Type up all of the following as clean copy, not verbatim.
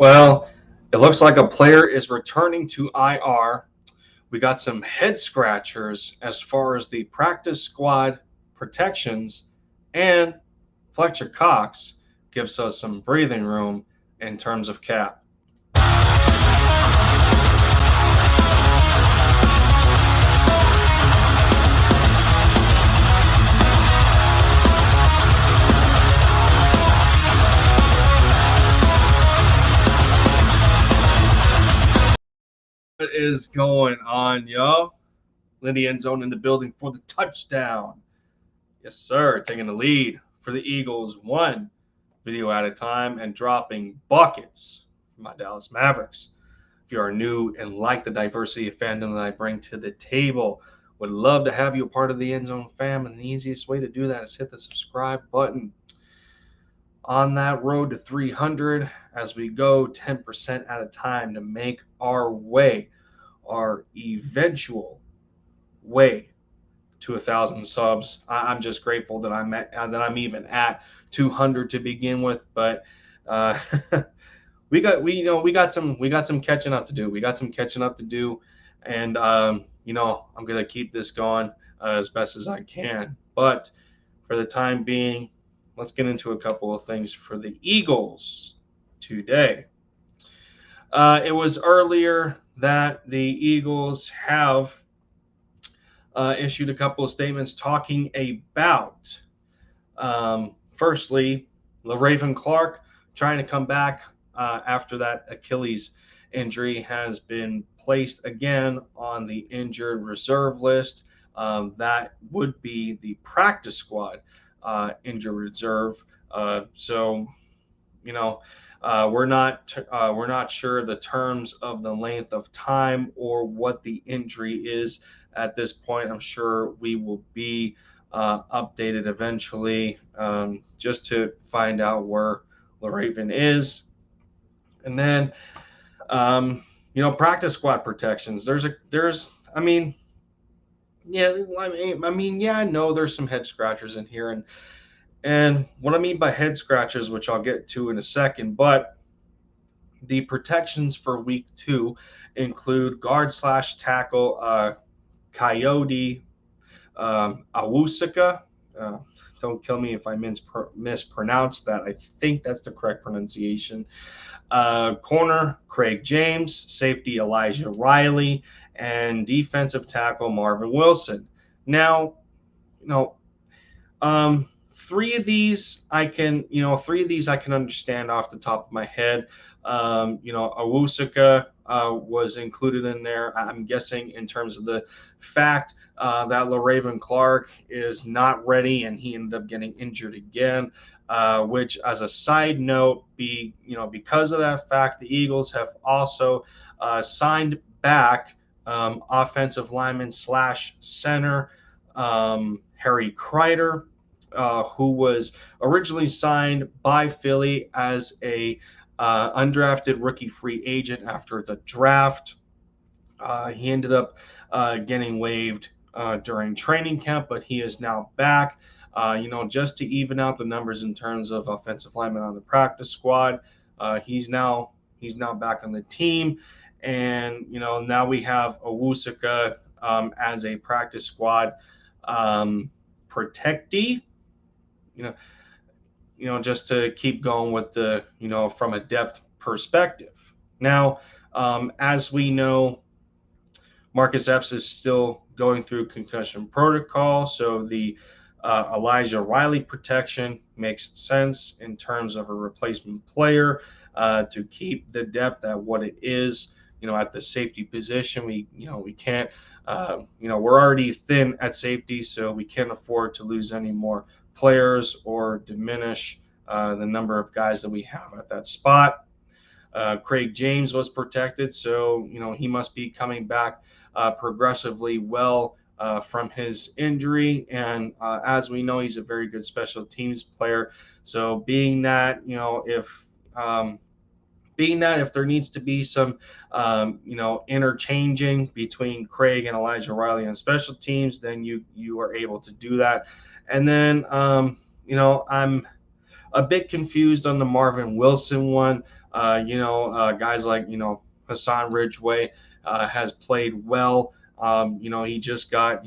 Well, it looks like a player is returning to IR. We got some head scratchers as far as the practice squad protections, and Fletcher Cox gives us some breathing room in terms of cap. What is going on, yo? Lindy end zone in the building for the touchdown. Yes, sir. Taking the lead for the Eagles, one video at a time and dropping buckets for my Dallas Mavericks. If you are new and like the diversity of fandom that I bring to the table, would love to have you a part of the End Zone fam. And the easiest way to do that is hit the subscribe button. On that road to 300 as we go 10% at a time to make our way, our eventual way to 1,000 subs. I'm just grateful that I'm even at 200 to begin with, but uh, we got some catching up to do. We got some catching up to do, and I'm gonna keep this going as best as I can. But for the time being, let's get into a couple of things for the Eagles today. It was earlier that the Eagles have issued a couple of statements talking about, firstly, RavenClark trying to come back after that Achilles injury has been placed again on the injured reserve list. That would be the practice squad injured reserve. So, you know, we're not sure the terms of the length of time or what the injury is at this point. I'm sure we will be updated eventually, just to find out where LaRaven is. And then, practice squad protections. Yeah, yeah, I know there's some head scratchers in here, and what I mean by head scratchers, which I'll get to in a second, but the protections for week 2 include guard slash tackle Coyote Awusika. Uh, don't kill me if I mispronounce that. I think that's the correct pronunciation. Corner Craig James, safety Elijah Riley, and defensive tackle Marvin Wilson. Now, three of these I can understand off the top of my head. Awusika was included in there. I'm guessing in terms of the fact that RavenClark is not ready and he ended up getting injured again. Which, as a side note, because of that fact, the Eagles have also signed back offensive lineman slash center Harry Kreider, who was originally signed by Philly as a undrafted rookie free agent after the draft. He ended up getting waived during training camp, but he is now back. Just to even out the numbers in terms of offensive linemen on the practice squad, he's now back on the team, and now we have Awusika as a practice squad protectee. Just to keep going with the from a depth perspective. Now, as we know, Marcus Epps is still going through concussion protocol, so the Elijah Riley protection makes sense in terms of a replacement player to keep the depth at what it is. At the safety position, we can't. We're already thin at safety, so we can't afford to lose any more players or diminish the number of guys that we have at that spot. Craig James was protected, so he must be coming back progressively well from his injury, and as we know, he's a very good special teams player. So being that if there needs to be some interchanging between Craig and Elijah Riley on special teams, then you are able to do that. And then I'm a bit confused on the Marvin Wilson one. Guys like Hassan Ridgeway has played well. He just got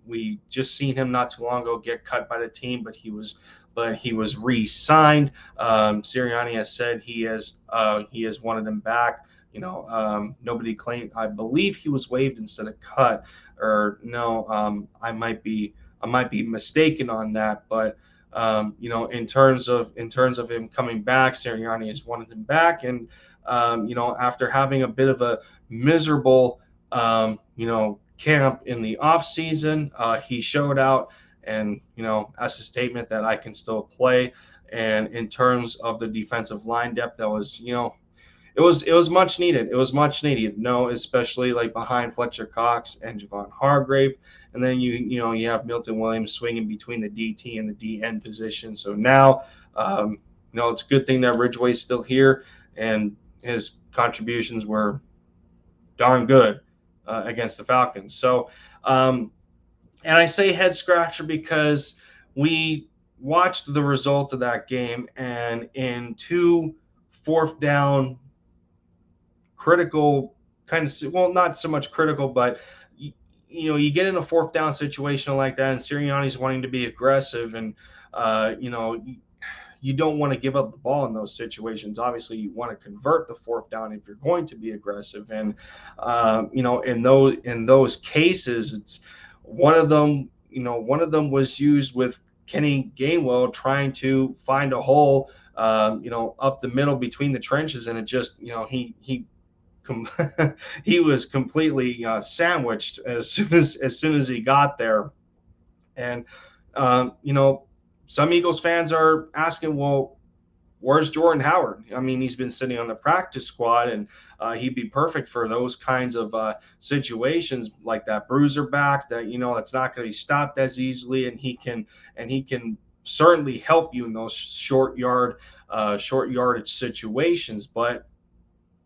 we just seen him not too long ago get cut by the team, but he was re-signed. Sirianni has said he has wanted him back. Nobody claimed. I believe he was waived instead of cut, or no. I might be mistaken on that, but in terms of him coming back, Sirianni has wanted him back, and after having a bit of a miserable camp in the off season, he showed out, and as a statement that I can still play. And in terms of the defensive line depth, that was it was much needed. It was much needed. No, especially like behind Fletcher Cox and Javon Hargrave, and then you have Milton Williams swinging between the DT and the DN position. So now, it's a good thing that Ridgeway's still here, and his contributions were darn good against the Falcons. So, and I say head scratcher because we watched the result of that game, and in two fourth down critical well, not so much critical, but you get in a fourth down situation like that, and Sirianni's wanting to be aggressive, and you don't want to give up the ball in those situations. Obviously, you want to convert the fourth down if you're going to be aggressive, and in those cases, it's one of them. Was used with Kenny Gainwell trying to find a hole, up the middle between the trenches, and it just, he was completely sandwiched as soon as he got there. And some Eagles fans are asking, well, where's Jordan Howard? I mean, he's been sitting on the practice squad, and he'd be perfect for those kinds of situations, like that bruiser back that that's not going to be stopped as easily, and he can certainly help you in those short yardage situations. But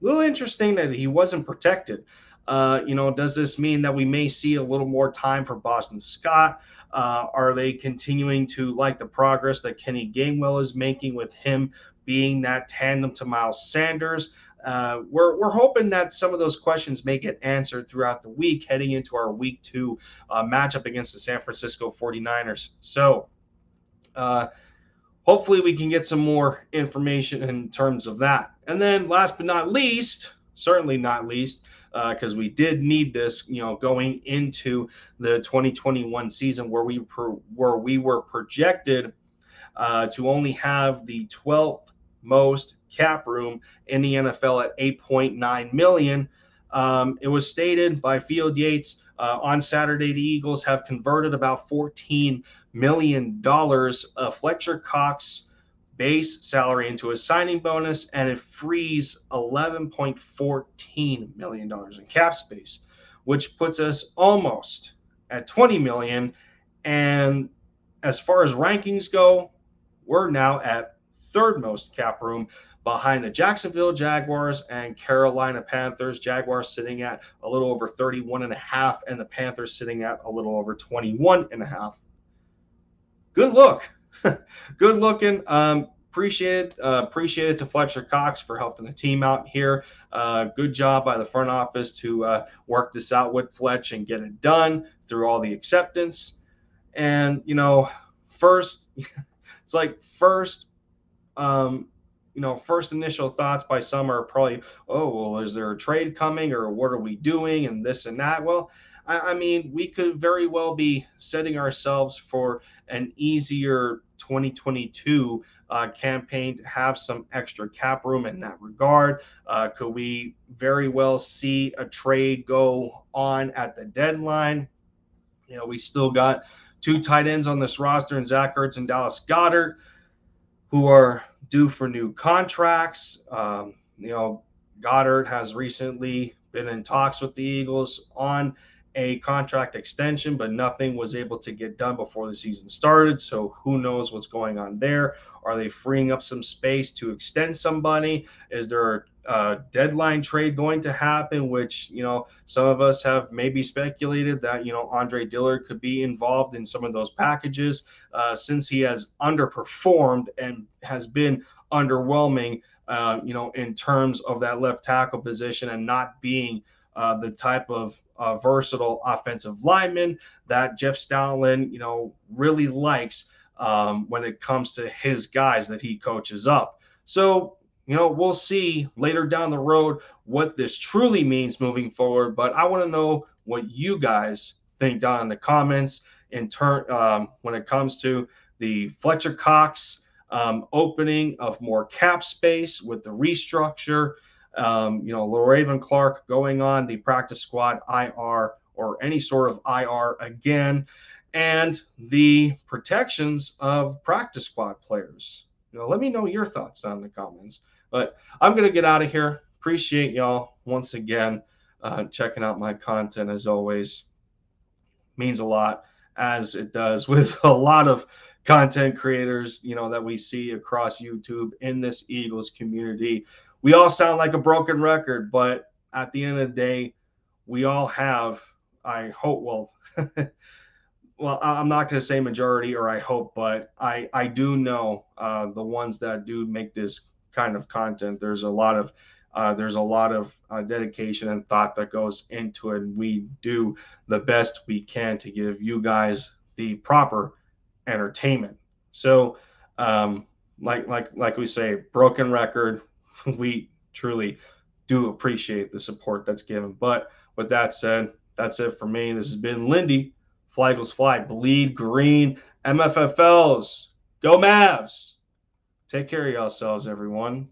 a little interesting that he wasn't protected. Does this mean that we may see a little more time for Boston Scott? Are they continuing to like the progress that Kenny Gainwell is making with him being that tandem to Miles Sanders? We're hoping that some of those questions may get answered throughout the week, heading into our week 2 matchup against the San Francisco 49ers. So, hopefully we can get some more information in terms of that. And then last but not least, certainly not least, because we did need this, going into the 2021 season where we were projected to only have the 12th most cap room in the NFL at 8.9 million. It was stated by Field Yates on Saturday the Eagles have converted about $14 million of Fletcher Cox base salary into a signing bonus, and it frees $11.14 million in cap space, which puts us almost at 20 million. And as far as rankings go, we're now at third most cap room behind the Jacksonville Jaguars and Carolina Panthers. Jaguars sitting at a little over 31.5, and the Panthers sitting at a little over 21.5. Good look. Good looking. Appreciate it to Fletcher Cox for helping the team out here. Good job by the front office to work this out with Fletch and get it done through all the acceptance. And first, it's like first initial thoughts by some are probably, oh, well, is there a trade coming, or what are we doing, and this and that. Well, I mean, we could very well be setting ourselves for an easier 2022 campaign to have some extra cap room in that regard. Could we very well see a trade go on at the deadline? We still got 2 tight ends on this roster in Zach Ertz and Dallas Goedert, who are due for new contracts. Goddard has recently been in talks with the Eagles on a contract extension, but nothing was able to get done before the season started. So who knows what's going on there? Are they freeing up some space to extend somebody? Is there a deadline trade going to happen, which, some of us have maybe speculated that, Andre Dillard could be involved in some of those packages since he has underperformed and has been underwhelming in terms of that left tackle position and not being the type of versatile offensive lineman that Jeff Stoutland, really likes when it comes to his guys that he coaches up. So, we'll see later down the road what this truly means moving forward. But I want to know what you guys think down in the comments in turn when it comes to the Fletcher Cox opening of more cap space with the restructure. RavenClark going on the practice squad IR or any sort of IR again, and the protections of practice squad players. Let me know your thoughts down in the comments. But I'm going to get out of here. Appreciate y'all once again checking out my content as always. Means a lot, as it does with a lot of content creators, that we see across YouTube in this Eagles community. We all sound like a broken record, but at the end of the day, we all have, I hope, well, I'm not going to say majority or I hope, but I do know the ones that do make this kind of content. There's a lot of dedication and thought that goes into it, and we do the best we can to give you guys the proper entertainment. So, like we say, broken record. We truly do appreciate the support that's given. But with that said, that's it for me. This has been Lindy. Fly Eagles Fly, bleed green, MFFLs, go Mavs. Take care of yourselves, everyone.